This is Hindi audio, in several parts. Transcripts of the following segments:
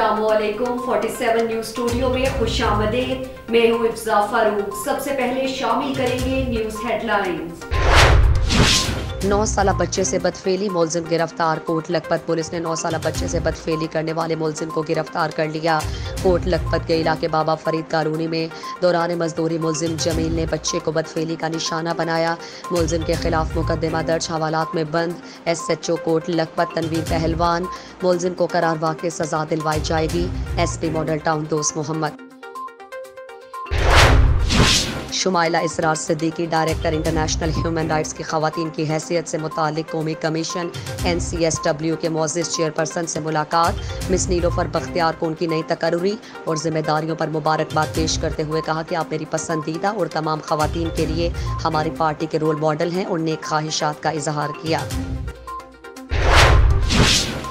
अस्सलामुअलैकुम 47 न्यूज स्टूडियो में खुशामदीद। मैं हूँ इफ्जा फारूक। सबसे पहले शामिल करेंगे न्यूज हेडलाइंस। 9 साला बच्चे से बदफेली, मुलजिम गिरफ्तार। कोट लखपत पुलिस ने 9 साला बच्चे से बदफेली करने वाले मुलजिम को गिरफ्तार कर लिया। कोट लखपत के इलाके बाबा फरीद कॉलोनी में दौरान मजदूरी मुलजिम जमील ने बच्चे को बदफेली का निशाना बनाया। मुलजिम के खिलाफ मुकदमा दर्ज, हवालात में बंद। SHO कोट लखपत तनवीर पहलवान। मुलजिम को करार वाक़ई सजा दिलवाई जाएगी। SP model town Dost Mohammad. Shumaila Israr Siddiqui, director international human rights की ख़वातीन की हैसियत से मुतालिक कौमी कमीशन NCSW के मुअज़्ज़िज़ चेयरपर्सन से मुलाकात। मिस नीलोफर बख्तियार को उनकी नई तकर्री और जिम्मेदारियों पर मुबारकबाद पेश करते हुए कहा कि आप मेरी पसंदीदा और तमाम ख़वातीन के लिए हमारी पार्टी के रोल मॉडल हैं और नेक ख्वाहिशात का इजहार किया।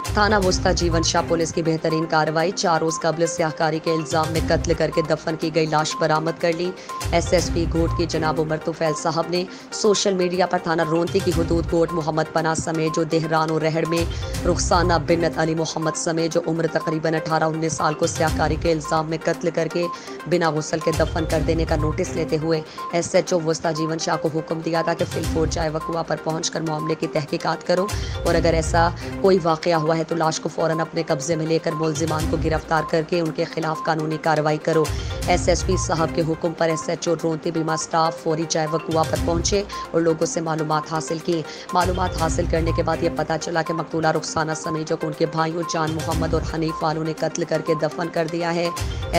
थाना वुस्ता जीवन शाह पुलिस की बेहतरीन कार्रवाई। 4 रोज़ कबल स्याहकारी के इल्ज़ाम में कत्ल करके दफन की गई लाश बरामद कर ली। SSP गोट की जनाब उमर तुफैल साहब ने सोशल मीडिया पर थाना रोंती की हुदूद गोट मोहम्मद पनाह समेत जो देहरान और रहड़ में रुखसाना बिन्नत अली मोहम्मद समेत जो उम्र तकरीबन 18-19 साल को स्याहकारी के इल्ज़ाम में कत्ल करके बिना गुस्ल के दफन कर देने का नोटिस लेते हुए SHO वुस्ता जीवन शाह को हुक्म दिया था कि फिलफोर जाए वकुआ पर पहुँच कर मामले की तहकीकात करो और अगर ऐसा कोई वाक़या हुआ है तो लाश को फौरन अपने कब्जे में लेकर मुलजिमान को गिरफ्तार करके उनके खिलाफ कानूनी कार्रवाई करो। SSP साहब के हुक्म पर SHO रोंती बीमा स्टाफ फौरी चाय वकुआ पर पहुंचे और लोगों से मालूमात हासिल की। मालूमात हासिल करने के बाद ये पता चला कि मकतूला रुखसाना समेत जो उनके भाइयों जान मोहम्मद और हनीफ वालों ने कत्ल करके दफन कर दिया है।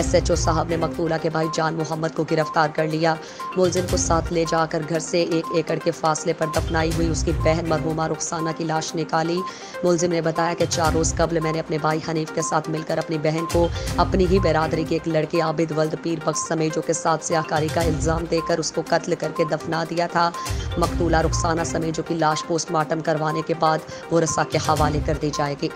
SHO साहब ने मकतूला के भाई जान मोहम्मद को गिरफ्तार कर लिया। मुलजिम को साथ ले जाकर घर से 1 एकड़ के फासले पर दफनाई हुई उसकी बहन मरहुमा रुखसाना की लाश निकाली। मुलजिम ने बताया कि 4 रोज़ कबल मैंने अपने भाई हनीफ के साथ मिलकर अपनी बहन को अपनी ही बिरादरी के एक लड़के आबिद वल्द पीर बख्श समेत जो के साथ स्याहकारी का इल्ज़ाम देकर उसको कत्ल करके दफना दिया था। मकतूला रुखसाना समेत जो की लाश पोस्टमार्टम करवाने के बाद वरसा के हवाले कर दी जाएगी।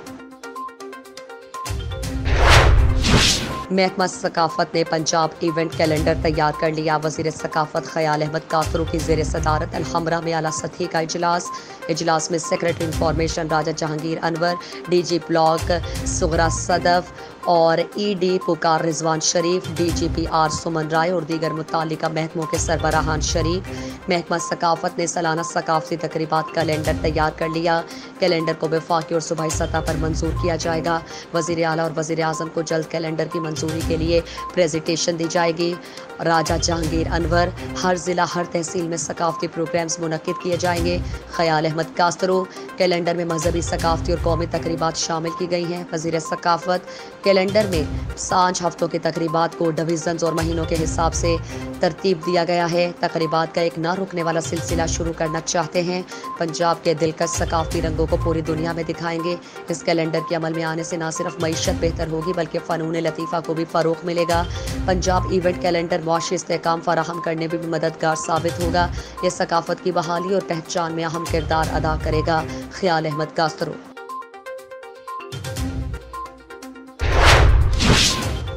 महकमा सकाफत ने पंजाब इवेंट कैलेंडर तैयार कर लिया। वज़ीर सकाफत ख़याल अहमद कातरू की ज़ेर सदारत अलहमरा में आला सतही का इजलास में सेक्रेटरी इंफॉर्मेशन राजा जहांगीर अनवर, DG ब्लॉक सुगरा सदफ और ED पुकार रिजवान शरीफ, DGP R सुमन राय और दीगर मुतालिका महकमों के सरबराहान शरीफ। महकमा सकाफत ने सालाना सकाफती तकरीबात कैलेंडर तैयार कर लिया। कैलेंडर को वफाकी और सूबाई सतह पर मंजूर किया जाएगा। वज़ीर आला और वज़ीर आज़म को जल्द कैलेंडर की मंजूरी के लिए प्रेजेंटेशन दी जाएगी। राजा जहांगीर अनवर, हर ज़िला हर तहसील में सकाफती प्रोग्राम्स मुनक्किद किए जाएंगे। ख़याल अहमद कास्तरो, कैलेंडर में मजहबी सकाफती और कौमी तकरीबात शामिल की गई हैं। वज़ीर सकाफत, कैलेंडर में सांझ हफ्तों की तकरीबात को डिवीज़न्स और महीनों के हिसाब से तरतीब दिया गया है। तकरीबात का एक ना रुकने वाला सिलसिला शुरू करना चाहते हैं। पंजाब के दिलकश सकाफती रंगों को पूरी दुनिया में दिखाएंगे। इस कैलेंडर के अमल में आने से न सिर्फ मईशत बेहतर होगी बल्कि फ़नून लतीफ़ा को भी फ़रोग़ मिलेगा। पंजाब इवेंट कैलेंडर मुआशी इस्तेहकाम फराहम करने में भी मददगार साबित होगा। ये सकाफत की बहाली और पहचान में अहम किरदार अदा करेगा। ख़याल अहमद कास्तरो।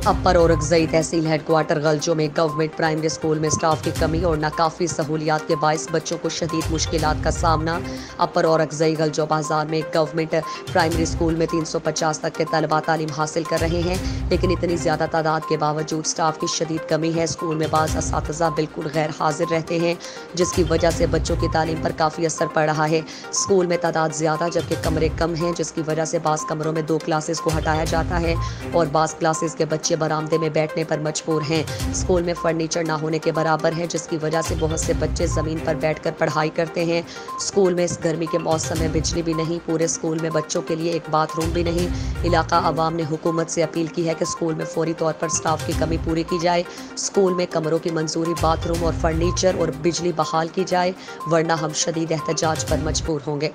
अपर औरकज़ई तहसील हेडक्वार्टर गलजो में गवर्नमेंट प्राइमरी स्कूल में स्टाफ की कमी और नाकाफ़ी सहूलियात के बायस बच्चों को शदीद मुश्किलात का सामना। अपर औरकज़ई गलजो बाजार में गवर्नमेंट प्राइमरी स्कूल में 350 तक के तलबा तालीम हासिल कर रहे हैं, लेकिन इतनी ज़्यादा तादाद के बावजूद स्टाफ की शदीद कमी है। स्कूल में बाज़ असातिज़ा बिल्कुल गैर हाजिर रहते हैं, जिसकी वजह से बच्चों की तालीम पर काफ़ी असर पड़ रहा है। स्कूल में तादाद ज़्यादा जबकि कमरे कम हैं, जिसकी वजह से बाज़ कमरों में 2 क्लासेस को हटाया जाता है और बाज़ क्लासेस के बच्चे बरामदे में बैठने पर मजबूर हैं। स्कूल में फर्नीचर ना होने के बराबर है, जिसकी वजह से बहुत से बच्चे ज़मीन पर बैठकर पढ़ाई करते हैं। स्कूल में इस गर्मी के मौसम में बिजली भी नहीं, पूरे स्कूल में बच्चों के लिए एक बाथरूम भी नहीं। इलाका अवाम ने हुकूमत से अपील की है कि स्कूल में फौरी तौर पर स्टाफ की कमी पूरी की जाए। स्कूल में कमरों की मंजूरी, बाथरूम और फर्नीचर और बिजली बहाल की जाए, वरना हम शदीद एहतजाज पर मजबूर होंगे।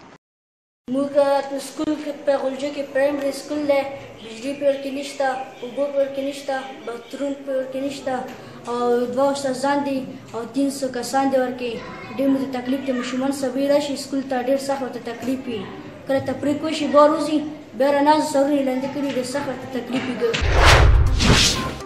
स्कूल पे गुलजो के प्राइमरी स्कूल है, बिजली पे की निश्ता, उबो पे की निश्ता, बाथरूम पे की निश्ता और 2 उस्तादान दी और 300 कसान दे और के डेम में तकलीफ ते मुश्मन सबीरा शी स्कूल ता डेर सख्त तकलीफी करे तपरी कोशी बोरुजी बेरा नाज सौरी लंदे करी दे सख्त तकलीफी गो।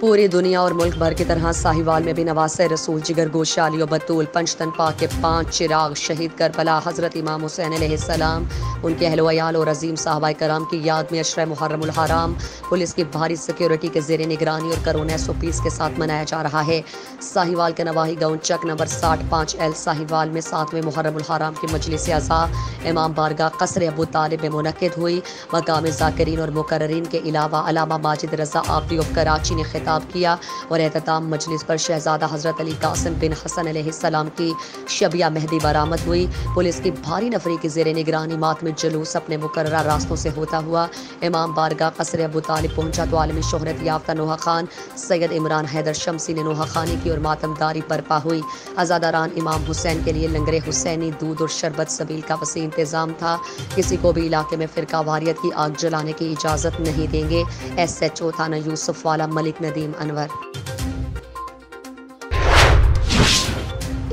पूरी दुनिया और मुल्क भर की तरह साहिवाल में भी नवासे रसूल, जिगर गोश, अली और बतूल, पंचतनपा के 5 चिराग शहीद करबला हज़रत इमाम हुसैन अलैहिस्सलाम, उनके अहलो अयाल और अजीम साहबाए कराम की याद में अशरे मुहर्रमुल हराम पुलिस की भारी सिक्योरिटी के ज़ेर निगरानी और कोरोना SOPs के साथ मनाया जा रहा है। साहिवाल के नवाही गाँव चक नंबर 65L साहिवाल में 7वें मुहर्रमुल हराम की मजलिस अज़ा इमाम बारगाह कसर अबू तालिब में मुनक़िद हुई। मकाम ज़ाकिरीन और मुकर्ररीन के अलावा अलामा माजिद रज़ा आबदी ऑफ कराची ने खिताब किया और एहतताम मजलिस पर शहजादा हज़रत अली कासिम बिन हसन अलैहिस्सलाम की शबिया मेहदी बरामद हुई। पुलिस की भारी नफरी की ज़ेर निगरानी मातमी जुलूस अपने मुकर्ररा रास्तों से होता हुआ इमाम बारगाह कसर अबू तालिब पहुंचा तो आलमी शोहरत याफ्ता नोहा खान सैयद इमरान हैदर शमसी ने नोहा खानी की और मातमदारी बरपा हुई। अज़ादारान इमाम हुसैन के लिए लंगरे हुसैनी, दूध और शरबत सबील का वसी इंतज़ाम था। किसी को भी इलाके में फ़िरका वारियत की आग जलाने की इजाज़त नहीं देंगे। SHO थाना यूसुफ वाला Malik Nadeem Anwar.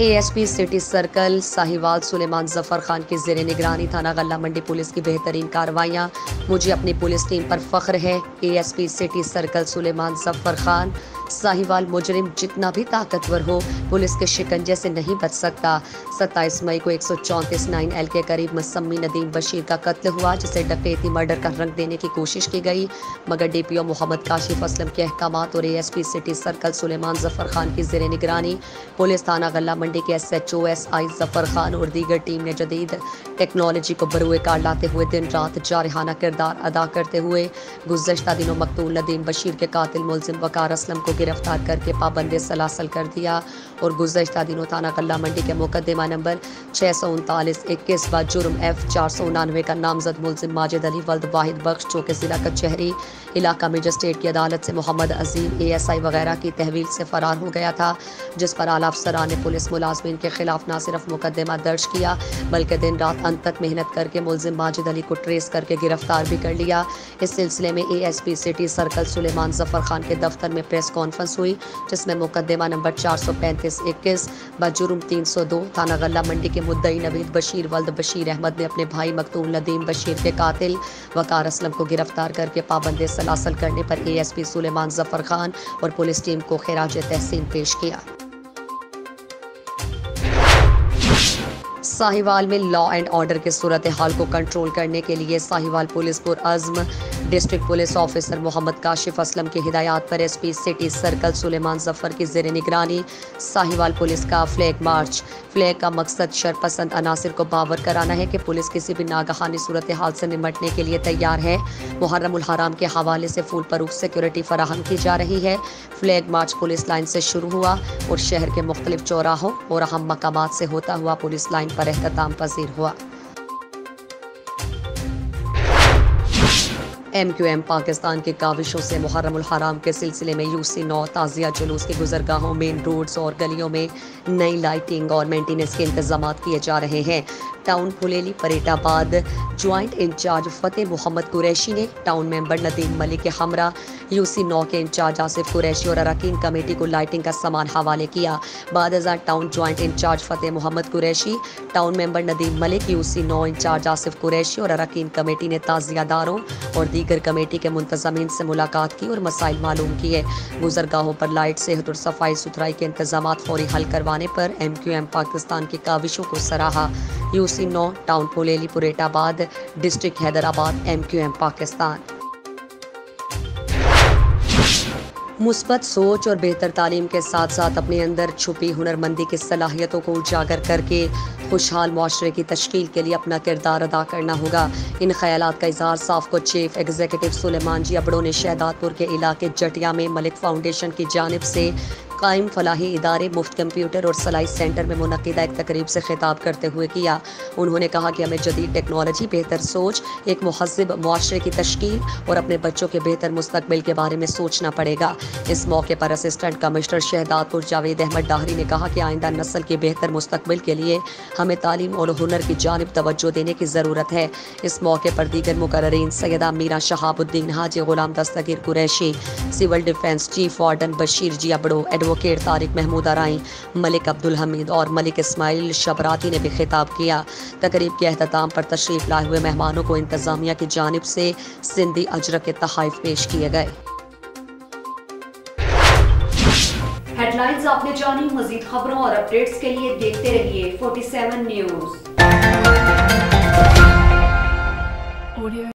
ASP city circle Sahiwal Suleman Zafar Khan की ज़ेर निगरानी थाना गल्ला मंडी पुलिस की बेहतरीन कार्रवाइयाँ। मुझे अपनी पुलिस टीम पर फ़ख्र है। ASP city circle Suleman Zafar Khan Sahiwal मुजरिम जितना भी ताकतवर हो पुलिस के शिकंजे से नहीं बच सकता। 27 मई को 134 9L के करीब मसम्मी नदीम बशीर का कत्ल हुआ, जिसे डकैती मर्डर का रंग देने की कोशिश की गई, मगर DPO मोहम्मद काशिफ असलम के अहकामात और ASP city circle Suleman Zafar Khan की ज़ेर निगरानी पुलिस थाना गल्ला मंडी के SHO SI जफर खान और दीगर टीम ने जदीद टेक्नोलॉजी को बरूए कार लाते हुए दिन रात जारहाना किरदार अदा करते हुए गुज़श्ता दिनों मकतूल नदीम बशीर के कातिल मुलजिम वकार असलम को गिरफ्तार करके पाबंद सलासल कर दिया और गुज़श्ता दिनों थाना गल्ला मंडी के मुकदमा नंबर 639-21 बाद जुर्म F 499 का नामजद मुलजिम माजिद अली वल्द वाहिद बख्श, जो कि जिला कचहरी इलाका मजिस्ट्रेट की अदालत से मोहम्मद अजीम ASI वगैरह की तहवील से फरार हो गया था, जिस पर आला अफसरान ने पुलिस मुलाजमीन के खिलाफ न सिर्फ मुकदमा दर्ज किया बल्कि दिन रात अंत तक मेहनत करके मुलजिम माजिद अली को ट्रेस करके गिरफ्तार भी कर लिया। इस सिलसिले में ASP city circle Suleman Zafar Khan के दफ्तर में प्रेस कॉन्फ्रेंस हुई, जिसमें मुकदमा नंबर 435-21 बजुर्म 302 थाना गल्ला मंडी के मुद्दई नवीद बशीर वल्द बशीर अहमद ने अपने भाई मकतूल नदीम बशीर के कातिल वकार असलम को गिरफ्तार करके पाबंद सलासल करने पर ASP सुलेमान जफर खान और पुलिस टीम को खिराज तहसीन पेश किया। साहिवाल में लॉ एंड ऑर्डर की सूरत हाल को कंट्रोल करने के लिए साहिवाल पुलिस पुरअज़्म district police officer Mohammad Kashif Aslam की हिदायत पर SP city circle Suleman Zafar की ज़ेर निगरानी साहिवाल पुलिस का फ्लैग मार्च। फ्लैग का मकसद शरपसंद अनासिर को बावर कराना है कि पुलिस किसी भी नागहानी सूरत हाल से निमटने के लिए तैयार है। मुहर्रमुल हराम के हवाले से फुल प्रूफ सिक्योरिटी फराहम की जा रही है। फ्लैग मार्च पुलिस लाइन से शुरू हुआ और शहर के मुख्तलिफ चौराहों और अहम मकामात से होता हुआ पुलिस लाइन पर एहतमाम पजीर हुआ। MQM पाकिस्तान की काविशों से मुहर्रमुल हराम के सिलसिले में UC9 ताज़िया जुलूस की गुजरगाहों, मेन रोड्स और गलियों में नई लाइटिंग और मेंटेनेंस के इंतजाम किए जा रहे हैं। Town Phuleli परेटाबाद joint incharge Fateh Mohammad Qureshi ने टाउन मेंबर नदीम मलिक के हमरा UC9 के इंचार्ज आसिफ कुरैशी और अरकान कमेटी को लाइटिंग का सामान हवाले किया। बाद town joint incharge Fateh Mohammad Qureshi, town member Nadeem Malik, UC9 incharge Asif Qureshi और अरकान कमेटी ने ताज़ियादारों और दीगर कमेटी के मुंतज़मीन से मुलाकात की और मसाइल मालूम किए। गुजरगाहों पर लाइट, सेहत और सफाई सुथराई के इंतजाम फौरी हल करवाने पर MQM पाकिस्तान की काविशों को सराहा। UC9 town Phuleli Puretabad district Hyderabad MQM Pakistan. मुस्बत सोच और बेहतर तालीम के साथ साथ अपने अंदर छुपी हुनरमंदी की सलाहियतों को उजागर करके खुशहाल माशरे की तश्कील के लिए अपना किरदार अदा करना होगा। इन ख्यालात का इज़हार साफ़को चीफ एग्जीक्यूटिव सुलेमान जी अबड़ो ने शहदादपुर के इलाके जटिया में मलिक फाउंडेशन की जानिब से कायम फलाही इदारे मुफ्त कंप्यूटर और सलाई सेंटर में मुनक़िदा एक तकरीब से खिताब करते हुए किया। उन्होंने कहा कि हमें जदीद टेक्नोलॉजी, बेहतर सोच, एक मुहज़्ज़ब माशरे की तश्कील और अपने बच्चों के बेहतर मुस्तकबिल के बारे में सोचना पड़ेगा। इस मौके पर असिस्टेंट कमिश्नर शहदादपुर जावेद अहमद डाहरी ने कहा कि आइंदा नस्ल के बेहतर मुस्तकबिल के लिए हमें तालीम और हुनर की जानिब तवज्जो देने की ज़रूरत है। इस मौके पर दीगर मुकर्ररीन Syeda Meera Shahabuddin, Haji Ghulam Dastagir Qureshi, civil defence chief warden Bashir ji Abro, advocate Tariq Mahmood Arain, Malik Abdul Hameed और मलिक इस्माइल शबराती ने भी खिताब किया। तकरीब के अहतमाम पर तशरीफ लाए हुए मेहमानों को इंतजामिया की जानिब से सिंधी अजरक के तोहफ़े पेश किए गए। हेडलाइंस आपने जानी। मजीद खबरों और अपडेट्स के लिए देखते रहिए 47 न्यूज।